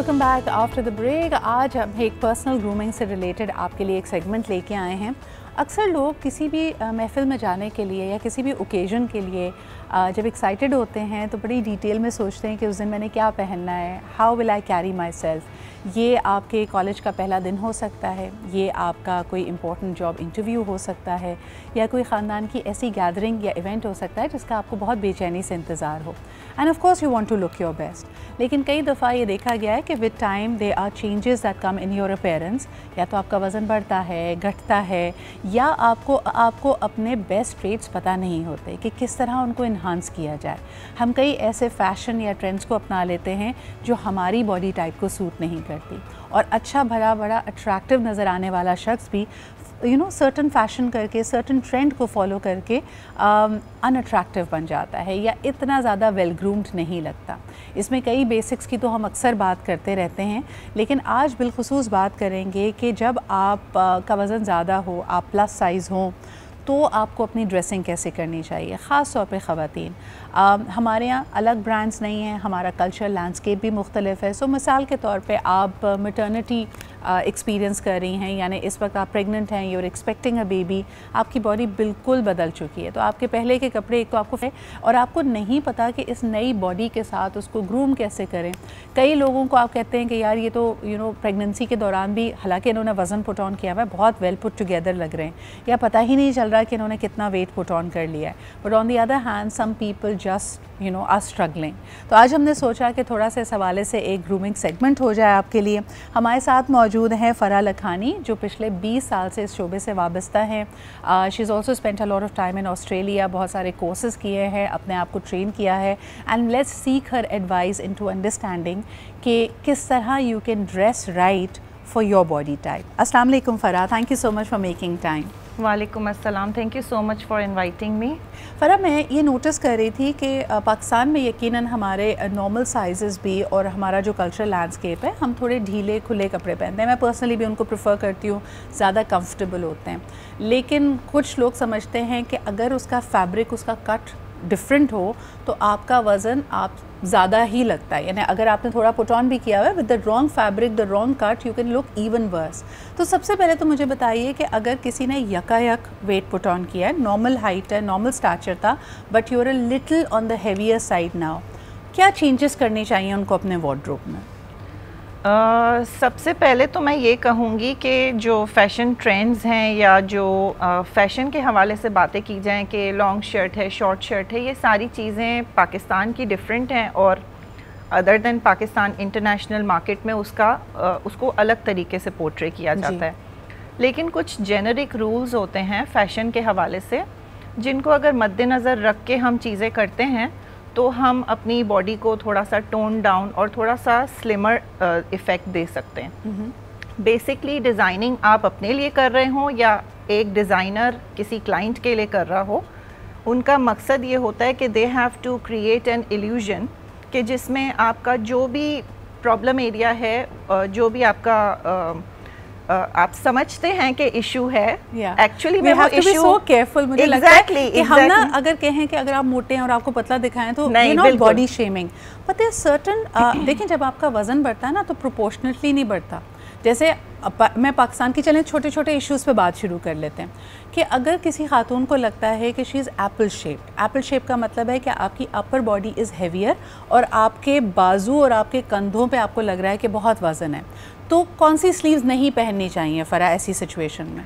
Welcome back after the break. आज हम एक पर्सनल ग्रूमिंग से रिलेटेड आपके लिए एक सेगमेंट लेके आए हैं। अक्सर लोग किसी भी महफ़िल में जाने के लिए या किसी भी ओकेज़न के लिए जब एक्साइटेड होते हैं तो बड़ी डिटेल में सोचते हैं कि उस दिन मैंने क्या पहनना है, how will I carry my self. ये आपके कॉलेज का पहला दिन हो सकता है, ये आपका कोई इम्पोर्टेंट जॉब इंटरव्यू हो सकता है, या कोई ख़ानदान की ऐसी गैदरिंग या इवेंट हो सकता है जिसका आपको बहुत बेचैनी से इंतज़ार हो। And of course you want to look your best. लेकिन कई दफ़ा ये देखा गया है कि with time they are changes that come in your appearance. या तो आपका वज़न बढ़ता है, घटता है, या आपको अपने बेस्ट ट्रेड्स पता नहीं होते कि किस तरह उनको इन्हांस किया जाए। हम कई ऐसे फ़ैशन या ट्रेंड्स को अपना लेते हैं जो हमारी बॉडी टाइप को सूट नहीं करती, और अच्छा भला बड़ा अट्रैक्टिव नज़र आने वाला शख्स भी सर्टन फैशन करके, सर्टन ट्रेंड को फॉलो करके अनअट्रैक्टिव बन जाता है या इतना ज़्यादा वेल ग्रूम्ड नहीं लगता। इसमें कई बेसिक्स की तो हम अक्सर बात करते रहते हैं, लेकिन आज बिलखुसूस बात करेंगे कि जब आप का वज़न ज़्यादा हो, आप प्लस साइज़ हों, तो आपको अपनी ड्रेसिंग कैसे करनी चाहिए, ख़ास तौर पे ख़वातीन। हमारे यहाँ अलग ब्रांड्स नहीं हैं, हमारा कल्चर लैंडस्केप भी मुख्तलिफ है। सो मिसाल के तौर पे आप मैटरनिटी एक्सपीरियंस कर रही हैं, यानी इस वक्त आप प्रेग्नेंट हैं, यूर एक्सपेक्टिंग अ बेबी, आपकी बॉडी बिल्कुल बदल चुकी है, तो आपके पहले के कपड़े एक तो आपको और आपको नहीं पता कि इस नई बॉडी के साथ उसको ग्रूम कैसे करें। कई लोगों को आप कहते हैं कि यार ये तो प्रेगनेंसी के दौरान भी, हालांकि इन्होंने वज़न पुट ऑन किया हुआ है, बहुत वेल पुट टुगेदर लग रहे हैं, या पता ही नहीं चल रहा कि इन्होंने कितना वेट पुट ऑन कर लिया है। But on the other hand some people just are struggling. तो आज हमने सोचा कि थोड़ा सा इस हवाले से एक ग्रूमिंग सेगमेंट हो जाए आपके लिए। हमारे साथ मौजूद हैं फ़रा लखानी, जो पिछले 20 साल से इस शोबे से वाबस्ता हैं। She is also spent a lot of time in Australia, बहुत सारे कोर्सेज़ किए हैं, अपने आप को ट्रेन किया है। And let's seek her advice into understanding कि किस तरह you can dress right for your body type. अस्सलाम वालेकुम Farah, thank you so much for making time. वालेकुम अस्सलाम, thank you so much for inviting me. Farah, मैं ये नोटिस कर रही थी कि पाकिस्तान में यकीनन हमारे नॉर्मल साइज़ेस भी और हमारा जो कल्चरल लैंडस्केप है, हम थोड़े ढीले खुले कपड़े पहनते हैं। मैं पर्सनली भी उनको प्रेफर करती हूँ, ज़्यादा कंफर्टेबल होते हैं। लेकिन कुछ लोग समझते हैं कि अगर उसका फैब्रिक, उसका कट डिफरेंट हो तो आपका वज़न आप ज़्यादा ही लगता है, यानी अगर आपने थोड़ा पुट ऑन भी किया हुआ है with the wrong fabric, the wrong cut, you can look even worse. तो सबसे पहले तो मुझे बताइए कि अगर किसी ने यकायक वेट पुट ऑन किया है, नॉर्मल हाइट है, नॉर्मल स्टैचर था, but you are a little on the heavier side now, क्या चेंजेस करनी चाहिए उनको अपने वार्डरोब में? सबसे पहले तो मैं ये कहूँगी कि जो फ़ैशन ट्रेंड्स हैं या जो फ़ैशन के हवाले से बातें की जाएं कि लॉन्ग शर्ट है, शॉर्ट शर्ट है, ये सारी चीज़ें पाकिस्तान की डिफरेंट हैं और other than Pakistan international market में उसको अलग तरीके से पोर्ट्रे किया जाता है। लेकिन कुछ जेनरिक रूल्स होते हैं फ़ैशन के हवाले से, जिनको अगर मद्देनज़र रख के हम चीज़ें करते हैं तो हम अपनी बॉडी को थोड़ा सा टोन डाउन और थोड़ा सा स्लिमर इफ़ेक्ट दे सकते हैं। बेसिकली डिज़ाइनिंग आप अपने लिए कर रहे हो या एक डिज़ाइनर किसी क्लाइंट के लिए कर रहा हो, उनका मकसद ये होता है कि they have to create an illusion कि जिसमें आपका जो भी प्रॉब्लम एरिया है, जो भी आपका आप समझते हैं कि इशू है, एक्चुअली में वो इशू सो केयरफुल। मुझे लगता है कि हम ना अगर कहें कि अगर आप मोटे हैं और आपको पतला दिखाएं तो not body shaming, but certain देखें, जब आपका वजन बढ़ता है ना तो प्रोपोर्शनली नहीं बढ़ता। जैसे मैं पाकिस्तान की, चलें छोटे छोटे इश्यूज़ पे बात शुरू कर लेते हैं कि अगर किसी खातून को लगता है कि शी इज़ एप्पल शेप का मतलब है कि आपकी upper body is heavier or आपके बाजू और आपके कंधों पे आपको लग रहा है कि बहुत वज़न है, तो कौन सी स्लीव्स नहीं पहननी चाहिए फ़रा ऐसी सिचुएशन में?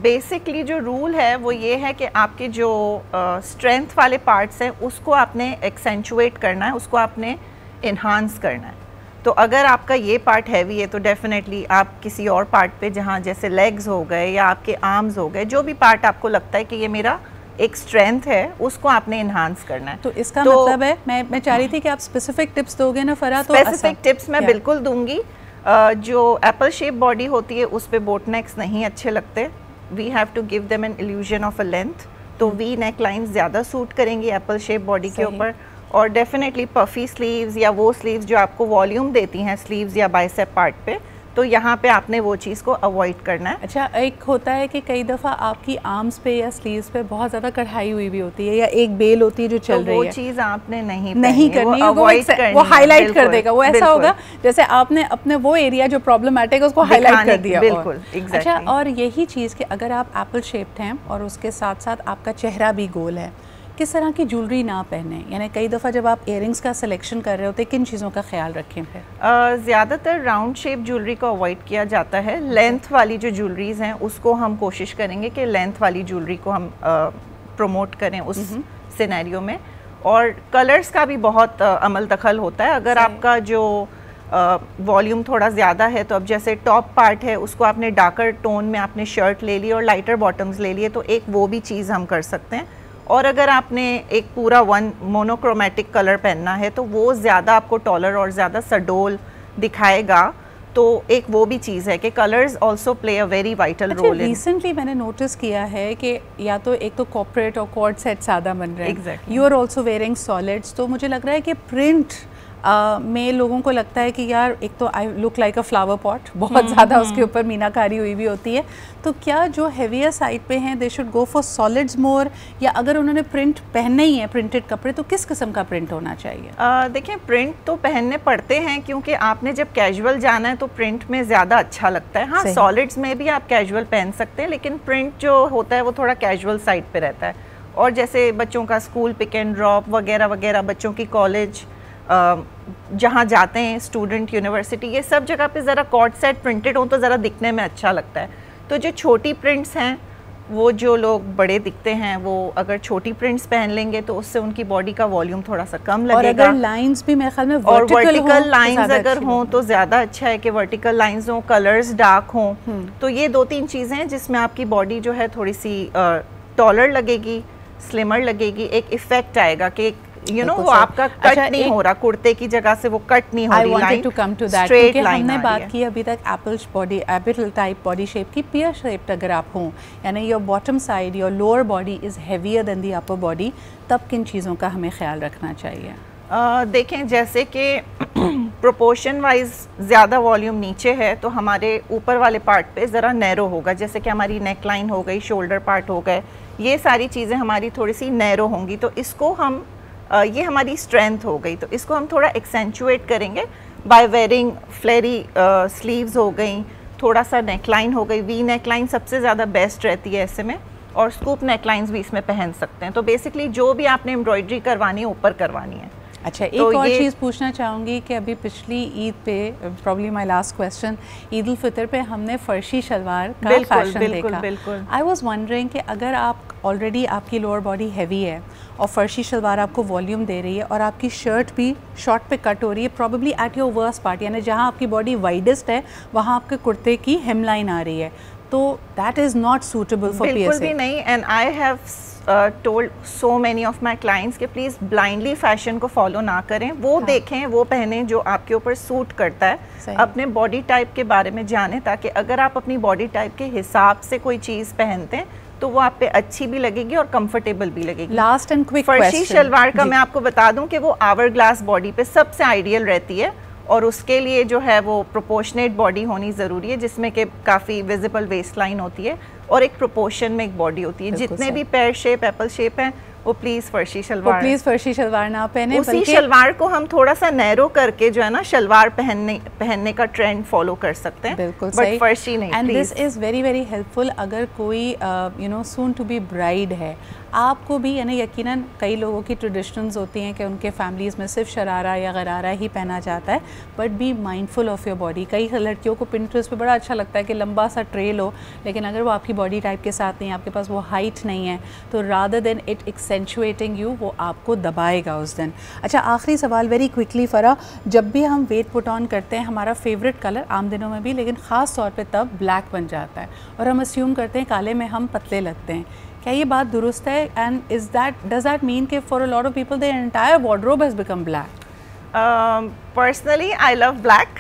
बेसिकली जो रूल है वो ये है कि आपके जो स्ट्रेंथ वाले पार्ट्स हैं उसको आपने एक्सेंचुएट करना है, उसको आपने इन्हांस करना है। तो अगर आपका ये पार्ट हैवी है तो डेफिनेटली आप किसी और पार्ट पे, जहाँ जैसे लेग्स हो गए या आपके आर्म्स हो गए, जो भी पार्ट आपको लगता है कि ये मेरा एक स्ट्रेंथ है, उसको आपने इन्हांस करना है। तो इसका मतलब है, मैं चाह रही थी कि आप स्पेसिफिक टिप्स दोगे ना फ़रा? तो स्पेसिफिक टिप्स मैं बिल्कुल दूंगी। जो एप्पल शेप बॉडी होती है उस पर बोट नेक्स नहीं अच्छे लगते, we have to give them an illusion of a length, तो वी नेक लाइन्स ज़्यादा सूट करेंगी एप्पल शेप बॉडी के ऊपर। और डेफिनेटली पफी स्लीव्स या वो स्लीव्स जो आपको वॉल्यूम देती हैं स्लीव्स या बाइसेप पार्ट पे, तो यहाँ पे आपने वो चीज़ को अवॉइड करना है। अच्छा, एक होता है कि कई दफ़ा आपकी आर्म्स पे या स्लीव्स पे बहुत ज़्यादा कढ़ाई हुई भी होती है या एक बेल होती है जो चल रही है, वो चीज़ आपने नहीं करनी, वो हाईलाइट कर देगा। वो ऐसा होगा जैसे आपने अपने वो एरिया जो प्रॉब्लमैटिक है उसको हाईलाइट कर दिया। बिल्कुल, अच्छा, और यही चीज़ कि अगर आप एप्पल शेप्ड हैं और उसके साथ साथ आपका चेहरा भी गोल है, किस तरह की ज्वेलरी ना पहने? यानी कई दफ़ा जब आप इयरिंग्स का सिलेक्शन कर रहे होते हैं, किन चीज़ों का ख्याल रखें फिर? ज़्यादातर राउंड शेप ज्वेलरी को अवॉइड किया जाता है। लेंथ वाली जो ज्वेलरीज हैं उसको हम कोशिश करेंगे कि लेंथ वाली ज्वेलरी को हम प्रमोट करें उस सिनेरियो में। और कलर्स का भी बहुत अमल दखल होता है। अगर आपका जो वॉल्यूम थोड़ा ज़्यादा है, तो अब जैसे टॉप पार्ट है उसको आपने डार्कर टोन में आपने शर्ट ले ली और लाइटर बॉटम्स ले लिए, तो एक वो भी चीज़ हम कर सकते हैं। और अगर आपने एक पूरा वन मोनोक्रोमेटिक कलर पहनना है तो वो ज़्यादा आपको टॉलर और ज़्यादा सडोल दिखाएगा। तो एक वो भी चीज़ है कि colours also play a very vital role. Recently मैंने नोटिस किया है कि या तो एक तो कॉर्पोरेट और कॉर्ड सेट ज़्यादा बन रहे हैं। Exactly. You are also wearing solids, तो मुझे लग रहा है कि प्रिंट में लोगों को लगता है कि यार एक तो I look like a flower pot, बहुत ज़्यादा उसके ऊपर मीनाकारी हुई भी होती है। तो क्या जो हेवियर साइड पे हैं they should go for solids more, या अगर उन्होंने प्रिंट पहनने ही है प्रिंटेड कपड़े तो किस किस्म का प्रिंट होना चाहिए? देखें, प्रिंट तो पहनने पड़ते हैं क्योंकि आपने जब कैजुअल जाना है तो प्रिंट में ज़्यादा अच्छा लगता है। हाँ, सॉलिड्स में भी आप कैजुअल पहन सकते हैं, लेकिन प्रिंट जो होता है वो थोड़ा कैजुअल साइड पे रहता है। और जैसे बच्चों का स्कूल पिक एंड ड्रॉप वगैरह वगैरह, बच्चों की कॉलेज जहाँ जाते हैं स्टूडेंट, यूनिवर्सिटी, ये सब जगह पे ज़रा कॉर्ड सेट प्रिंटेड हो तो ज़रा दिखने में अच्छा लगता है। तो जो छोटी प्रिंट्स हैं, वो जो लोग बड़े दिखते हैं वो अगर छोटी प्रिंट्स पहन लेंगे तो उससे उनकी बॉडी का वॉल्यूम थोड़ा सा कम लगेगा। और अगर लाइंस भी मेरे ख्याल में वर्टिकल लाइंस अगर हों तो ज़्यादा अच्छा है कि वर्टिकल लाइंस हों, कलर्स डार्क हों। तो ये 2-3 चीज़ें हैं जिसमें आपकी बॉडी जो है थोड़ी सी टॉलर लगेगी, स्लिमर लगेगी, एक इफेक्ट आएगा कि वो आपका कट नहीं हो रहा, कुर्ते की जगह से वो कट नहीं हो रही लाइन, स्ट्रेट लाइन। हमने बात की अभी तक एप्पल टाइप बॉडी शेप की, पियर शेप्ड अगर आप हों, यानी your bottom side, your lower body is heavier than the upper body, तब किन चीज़ों का हमें ख्याल रखना चाहिए? देखें, जैसे कि प्रोपोर्शन वाइज ज़्यादा वॉल्यूम नीचे है तो हमारे ऊपर वाले पार्ट पे ज़रा नैरो होगा, जैसे कि हमारी नेक लाइन हो गई, शोल्डर पार्ट हो गए, ये सारी चीज़ें हमारी थोड़ी सी नैरो होंगी। तो इसको हम ये हमारी स्ट्रेंथ हो गई, तो इसको हम थोड़ा एक्सेंचुएट करेंगे बाय वेयरिंग फ्लेरी स्लीव्स हो गई, थोड़ा सा नेकलाइन हो गई। वी नेकलाइन सबसे ज़्यादा बेस्ट रहती है ऐसे में, और स्कूप नेकलाइंस भी इसमें पहन सकते हैं। तो बेसिकली जो भी आपने एम्ब्रॉयडरी करवानी है ऊपर करवानी है। अच्छा, एक और चीज़ पूछना चाहूँगी कि अभी पिछली ईद पे, probably my last question, Eid ul Fitr पे हमने फर्शी शलवार का फैशन देखा। आई वाज वंडरिंग कि अगर आप ऑलरेडी आपकी लोअर बॉडी हैवी है और फर्शी शलवार आपको वॉल्यूम दे रही है और आपकी शर्ट भी शॉर्ट पे कट हो रही है, probably at your worst part, यानी जहाँ आपकी बॉडी वाइडेस्ट है वहाँ आपके कुर्ते की हेम लाइन आ रही है, तो that is not suitable for बिल्कुल भी नहीं। And I have told so many of my clients कि प्लीज़ ब्लाइंडली फैशन को फॉलो ना करें, वो देखें, वो पहने जो आपके ऊपर सूट करता है। अपने बॉडी टाइप के बारे में जानें, ताकि अगर आप अपनी बॉडी टाइप के हिसाब से कोई चीज़ पहनते हैं तो वो आप पे अच्छी भी लगेगी और कंफर्टेबल भी लगेगी। लास्ट एंड क्विक फर्शी शलवार का मैं आपको बता दूं कि वो आवर ग्लास बॉडी पे सबसे आइडियल रहती है, और उसके लिए जो है वो प्रोपोर्शनेट बॉडी होनी ज़रूरी है, जिसमें कि काफ़ी विजिबल वेस्ट लाइन होती है और एक प्रोपोर्शन में एक बॉडी होती है। जितने भी पेयर शेप, एप्पल शेप हैं, वो प्लीज़ फर्शी शलवार ना पहने। उसी शलवार को हम थोड़ा सा नैरो करके जो है ना शलवार पहनने का ट्रेंड फॉलो कर सकते हैं, बिल्कुल बट फर्शी नहीं। And this is very very helpful अगर कोई सून टू बी ब्राइड है, आपको भी, यानी यकीनन कई लोगों की ट्रेडिशंस होती हैं कि उनके फैमिलीज़ में सिर्फ शरारा या गरारा ही पहना जाता है, but be mindful of your body. कई लड़कियों को पिंटरेस्ट पे बड़ा अच्छा लगता है कि लंबा सा ट्रेल हो, लेकिन अगर वो आपकी बॉडी टाइप के साथ नहीं, आपके पास वो हाइट नहीं है, तो rather than it accentuating you, वो आपको दबाएगा उस दिन। अच्छा, आखिरी सवाल वेरी क्विकली फ़रा, जब भी हम वेट पुट ऑन करते हैं, हमारा फेवरेट कलर आम दिनों में भी, लेकिन ख़ास तौर पे तब ब्लैक बन जाता है और हम अस्यूम करते हैं काले में हम पतले लगते हैं। क्या ये बात दुरुस्त है? एंड डज दैट मीन कि for a lot of people their entire wardrobe has become black? Personally I love black,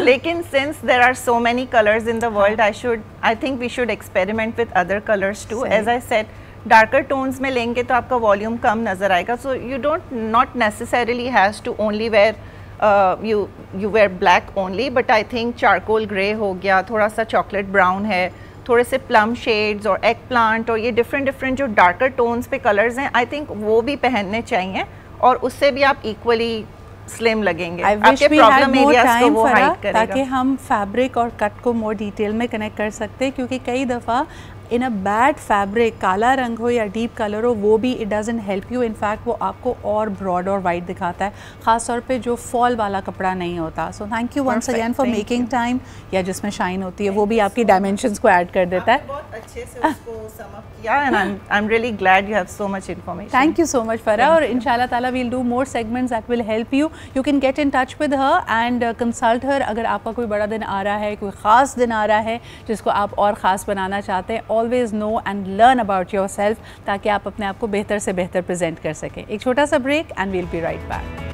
लेकिन since there are so many colours in the world, I think we should experiment with other colours too. As I said, darker tones में लेंगे तो आपका volume कम नज़र आएगा, so you don't not necessarily has to only wear you wear black only, but I think charcoal grey हो गया, थोड़ा सा चॉकलेट ब्राउन है, थोड़े से प्लम शेड्स और एग प्लांट और ये डिफरेंट जो डार्कर टोन्स पे कलर्स हैं, आई थिंक वो भी पहनने चाहिए और उससे भी आप इक्वली स्लिम लगेंगे। आपके प्रॉब्लम एरियाज को वो हाइड करेगा, ताकि हम फैब्रिक और कट को मोर डिटेल में कनेक्ट कर सकते हैं, क्योंकि कई दफ़ा इन अ बैड फैब्रिक, काला रंग हो या डीप कलर हो, वो भी it doesn't help you, in fact वो आपको और ब्रॉड और वाइट दिखाता है, ख़ास तौर पे जो फॉल वाला कपड़ा नहीं होता। So thank you once again for making time, या जिसमें शाइन होती है वो भी आपकी डायमेंशंस को ऐड कर देता है। बहुत अच्छे से उसको सम अप किया and I am really glad you have so much information. Thank you so much Farah, और इंशाल्लाह ताला we'll do more segments that will help you. You can get in touch with her and consult her अगर आपका कोई बड़ा दिन आ रहा है, कोई ख़ास दिन आ रहा है जिसको आप और ख़ास बनाना चाहते हैं। Always no and learn about your self, ताकि आप अपने आप को बेहतर से बेहतर प्रेजेंट कर सकें। एक छोटा सा break and we'll be right back.